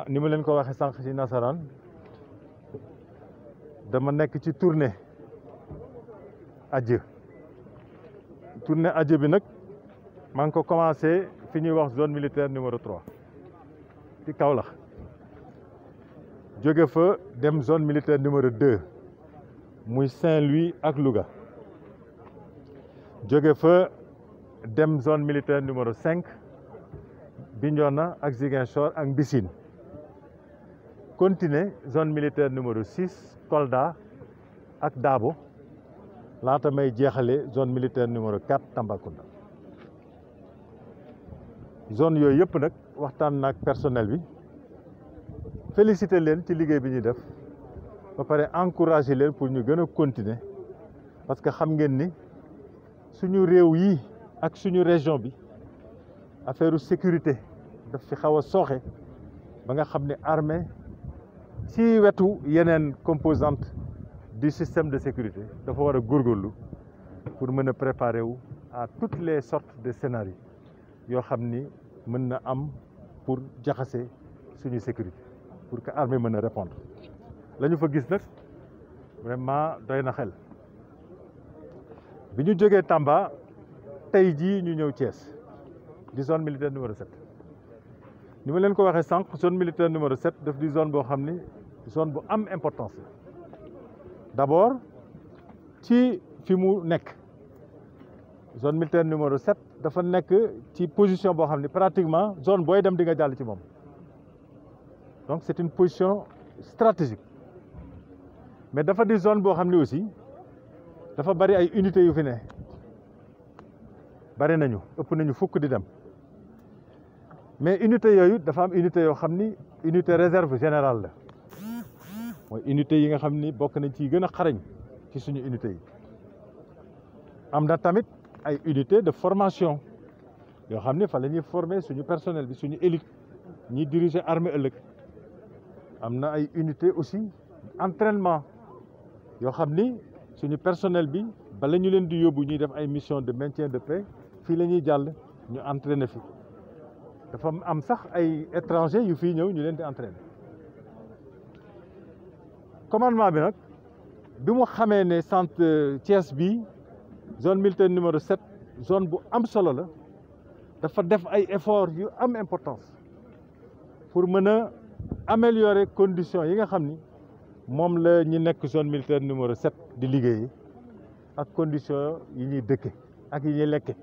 ni ma leen ko waxee sànq ci nasaraan dama nekk ci tournée adieu bi nag maa ngi ko commencé fi ñuy wax zone militaire numéro 3 ci Kaolack jóge fa dem zone militaire numéro 2 muy Saint-Louis ak Louga jóge fa dem zone militaire numéro 5 Bignona ak Ziguinchor ak Mbissine continuer zone militaire numéro 6 Kolda ak Dabo laata may jeexale zone militaire numéro 4 Tambacounda zone yooyu yëpp nag waxtaan naag personnel bi féliciter leen ci liggéey bi ñuy def ba pare encourager leen pour ñu gën a continuer parce que xam ngeen ni suñu réew yi ak suñu région bi affaire sécurité daf fi xaw a sooxe ba nga xam ne armée ci wetu yeneen composante du système de sécurité dafa war a góorgóorlu pour mën a préparer wu à toutes les sortes de scénarios yoo xam ni mën na am pour jaxase suñu sécurité pour que armée mën a répondre la ñu fa gis nag vraiment doy na xel bi ñu jógee Tamba tey jii ñu ñëw Thiès di zone militaire numéro 7 ni ma leen ko waxee sànq zone militaire numéro 7 daf di zone boo xam ni zone bu am importance la d'abord ci fi mu nekk zone militaire numéro 7 dafa nekk ci position boo xam ni pratiquement zone booy dem di nga jàll ci moom donc c'est une position stratégique mais dafa di zone boo xam ni aussi dafa bari ay unités yu fi ne bari nañu ëpp nañu fukk di dem mais unité yooyu dafa am unité yoo xam ni unité réserve générale la mooy unité yi nga xam ni bokk nañ ci gën a xarañ ci suñu unité yi am na tamit ay unité de formation yoo xam ni fa la ñuy former suñu personnel bi suñu élite ñiy diriger armée ëllëg am na ay unité aussi entraînement yoo xam ni suñu personnel bi bala ñu leen di yóbbu ñuy def ay mission de maintien de paix fii la ñuy jàll ñu entraîner fi dafa am sax ay étrangers yu fii ñëw ñu leen di entraîner commandement bi nag bi mu xamee ne centre Thiès bi zone militaire numéro 7 zone bu am solo la dafa def ay efforts yu am importance pour mën a améliorer conditions yi nga xam ni moom la ñi nekk zone militaire numéro 7 di liggéey ak conditions yi ñuy dëkke ak yi ñuy lekke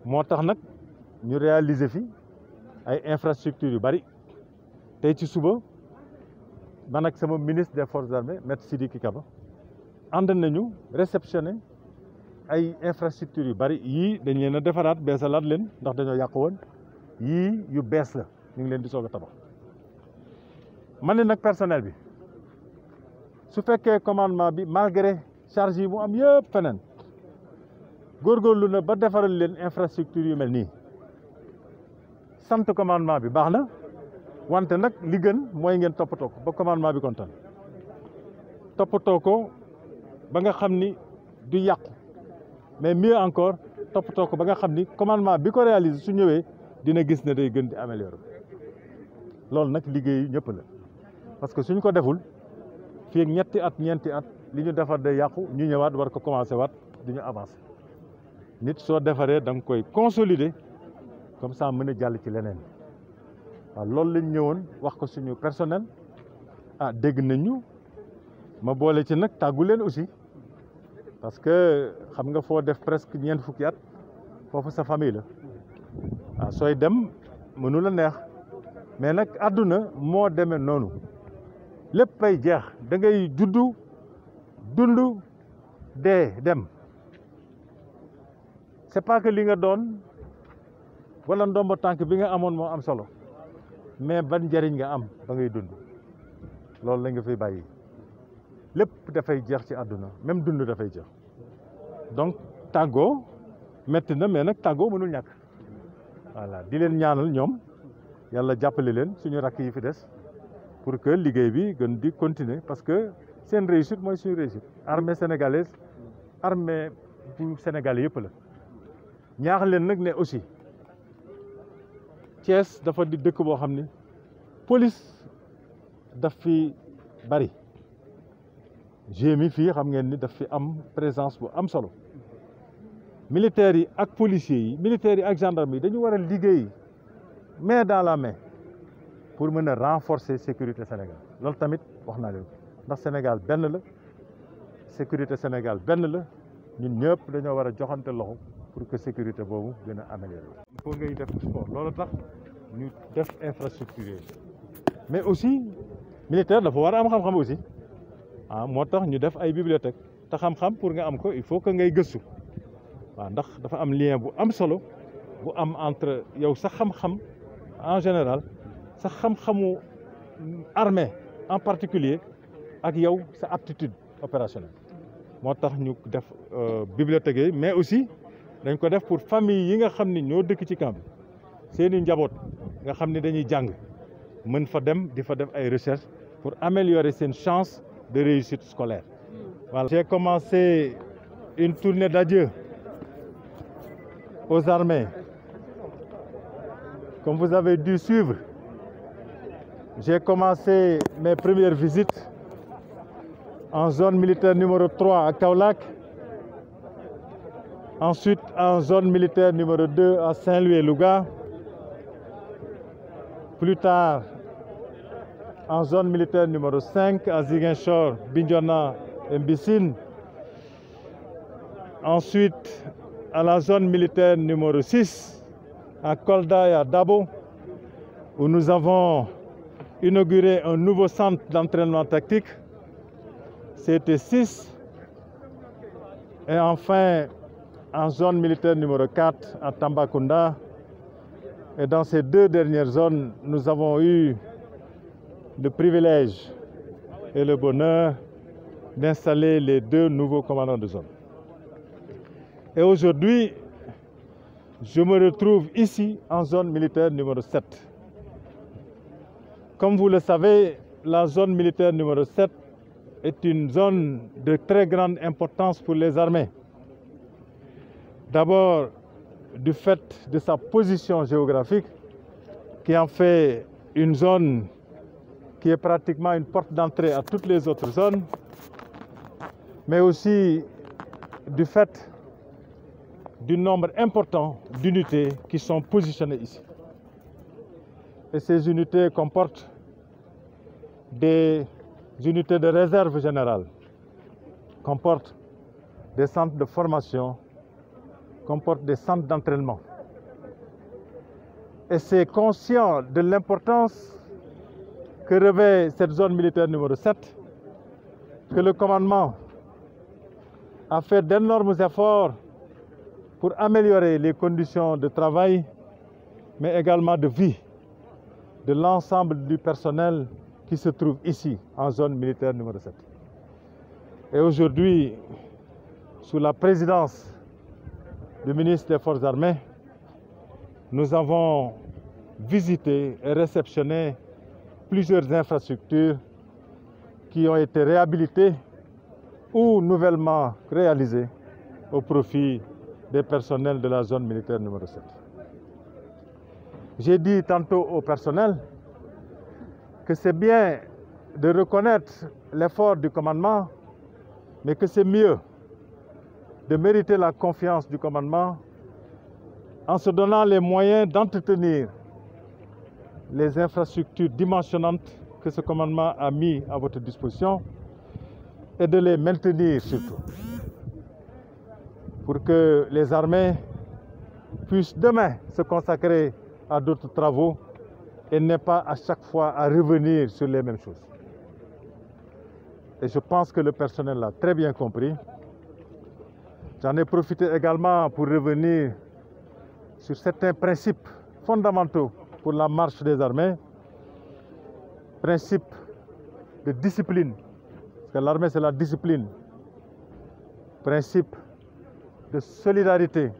moo tax nag ñu réaliser fi ay infrastructures yu bari tey ci suba man ak sama ministre des forces armées maître Sidiki Kaba ànd nañu réceptionner ay infrastructures yu bari yii dañ leen a defaraat beesalaat leen ndax dañoo yàqu woon yii yu bees la ñu ngi leen di soog a tabax man ne nag personnel bi su fekkee commandement bi malgré charge yi mu am yëpp feneen góorgóorlu na ba defaral leen infrastructure yu mel nii sant commandement bi baax na wante nag li gën mooy ngeen toppatoo ko ba commandement bi kontaan toppatoo ko ba nga xam ni du yàqu mais mieux encore toppatoo ko ba nga xam ni commandement bi ko réaliser su ñëwee dina gis ne day gën di améliorer loolu nag liggéey ñëpp la parce que suñ ko deful fii ak ñetti at ñeenti at li ñu defar day yàqu ñu ñëwaat war ko commencer waat du ñu avancer nit soo defaree da nga koy consolider comme ça mën a jàll ci leneen waaw loolu lañ ñëwoon wax ko suñu personnel dégg nañu ma boole ci nag tàggu leen aussi parce que xam nga foo def presque ñeent fukki at foofu sa famille la sooy dem mënu la neex mais nag àdduna moo demee noonu lépp ay jeex da ngay juddu dund dee dem c'est pas que li nga doon wala ndombo tànk bi nga amoon moo am solo mais ban njëriñ nga am ba ngay dund loolu la nga fay bàyyi lépp dafay jeex ci àdduna même dund dafay jeex donc tàggoo métti na mais nag tàggoo mënul ñàkk voilà di leen ñaanal ñoom yàlla jàppale leen suñu rakk yi fi des pour que liggéey bi gën di continuer parce que seen réussite mooy suñu réussite armée sénégalaise armée bu sénégalais yëpp la ñaax leen nag ne aussi Thiès dafa di dëkk boo xam ni police daf fi bari GMI fii xam ngeen ni daf fi am présence bu am solo militaires yi ak policiers yi militaires yi ak gendarmes yi dañu war a liggéey main dans la main pour mën a renforcer sécurité Sénégal loolu tamit wax naa leen ndax Sénégal benn la sécurité Sénégal benn la ñun ñëpp dañoo war a joxante loxo pour que sécurité boobu gën a améliorer. Il faut ngay def sport loolu tax ñu def infrastructure yi mais aussi militaire dafa war a am xam-xam aussi moo tax ñu def ay bibliothèque te xam-xam pour nga am ko il faut que ngay gëstu waaw ndax dafa am lien bu am solo bu am entre yow sa xam-xam en général sa xam-xamu armée en particulier ak yow sa aptitude opérationnelle moo tax ñu def bibliothèque yi mais aussi dañ ko def pour famille yi nga xam ni ñoo dëkk ci camp bi seeni njaboot nga xam ni dañuy jàng mën fa dem di fa def ay recherche pour améliorer seen chance de réussite scolaire. Voilà. J'ai commencé une tournée d'adieu aux armées. Comme vous avez dû suivre, j'ai commencé mes premières visites en zone militaire numéro 3 à Kaolack, ensuite en zone militaire numéro 2 à Saint-Louis et Louga, plus tard en zone militaire numéro 5 à Ziguinchor, Bignona et Mbissine, ensuite à la zone militaire numéro 6 à Kolda et à Dabo, où nous avons inauguré un nouveau centre d'entraînement tactique, CT6, et enfin en zone militaire numéro 4 à Tambacounda. Et dans ces deux dernières zones, nous avons eu le privilège et le bonheur d'installer les deux nouveaux commandants de zone. Et aujourd'hui, je me retrouve ici en zone militaire numéro 7. Comme vous le savez, la zone militaire numéro 7 est une zone de très grande importance pour les armées. D'abord, du fait de sa position géographique, qui en fait une zone qui est pratiquement une porte d'entrée à toutes les autres zones, mais aussi du fait du nombre important d'unités qui sont positionnées ici. Et ces unités comportent des unités de réserve générale, comportent des centres de formation, comportent des centres d'entraînement. Et c'est conscient de l'importance que revêt cette zone militaire numéro 7, que le commandement a fait d'énormes efforts pour améliorer les conditions de travail, mais également de vie de l'ensemble du personnel qui se trouve ici, en zone militaire numéro 7. Et aujourd'hui, sous la présidence du ministre des Forces armées, nous avons visité et réceptionné plusieurs infrastructures qui ont été réhabilitées ou nouvellement réalisées au profit des personnels de la zone militaire numéro 7. J'ai dit tantôt au personnel que c'est bien de reconnaître l'effort du commandement, mais que c'est mieux de mériter la confiance du commandement en se donnant les moyens d'entretenir les infrastructures dimensionnantes que ce commandement a mis à votre disposition et de les maintenir surtout, pour que les armées puissent demain se consacrer à d'autres travaux et n'aient pas à chaque fois à revenir sur les mêmes choses. Et je pense que le personnel l'a très bien compris. J'en ai profité également pour revenir sur certains principes fondamentaux pour la marche des armées, principe de discipline, parce que l'armée c'est la discipline, principe de solidarité,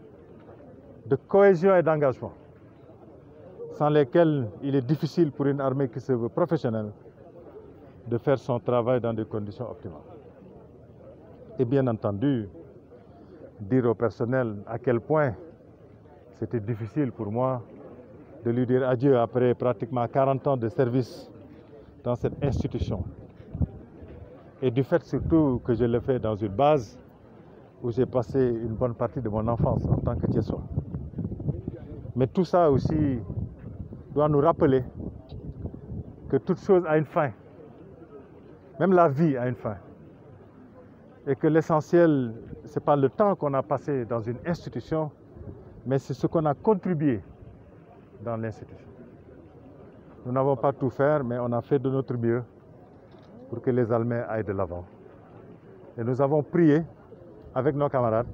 de cohésion et d'engagement, sans lesquels il est difficile pour une armée qui se veut professionnelle de faire son travail dans des conditions optimales. Et bien entendu, dire au personnel à quel point c'était difficile pour moi de lui dire adieu après pratiquement 40 ans de service dans cette institution. Et du fait surtout que je le fais dans une base où j'ai passé une bonne partie de mon enfance en tant que Thiessois. Mais tout ça aussi doit nous rappeler que toute chose a une fin. Même la vie a une fin. Et que l'essentiel, ce n'est pas le temps qu'on a passé dans une institution, mais c'est ce qu'on a contribué dans l'institution. Nous n'avons pas tout fait, mais on a fait de notre mieux pour que les Almeids aillent de l'avant. Et nous avons prié avec nos camarades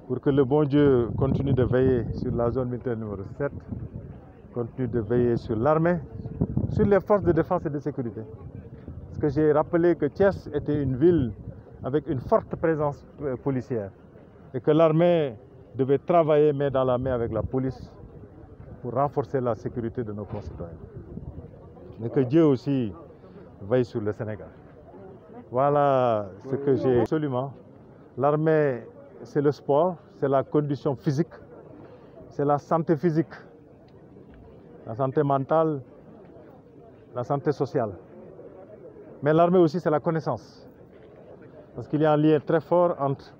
pour que le bon Dieu continue de veiller sur la zone militaire numéro 7, continue de veiller sur l'armée, sur les forces de défense et de sécurité. Parce que j'ai rappelé que Thiès était une ville avec une forte présence policière et que l'armée devait travailler main dans la main avec la police pour renforcer la sécurité de nos concitoyens. Mais que Dieu aussi veille sur le Sénégal. Voilà ce que j'ai absolument. L'armée, c'est le sport, c'est la condition physique, c'est la santé physique, la santé mentale, la santé sociale. Mais l'armée aussi, c'est la connaissance. Parce qu'il y a un lien très fort entre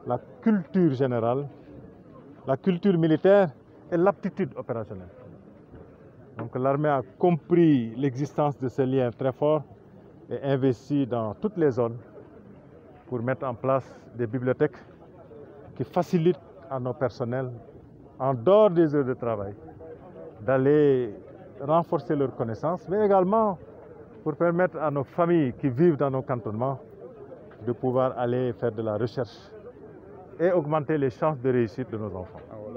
la culture générale, la culture militaire et l'aptitude opérationnelle. Donc l'armée a compris l'existence de ce lien très fort et investi dans toutes les zones pour mettre en place des bibliothèques qui facilitent à nos personnels, en dehors des heures de travail, d'aller renforcer leurs connaissances, mais également pour permettre à nos familles qui vivent dans nos cantonnements de pouvoir aller faire de la recherche et augmenter les chances de réussite de nos enfants.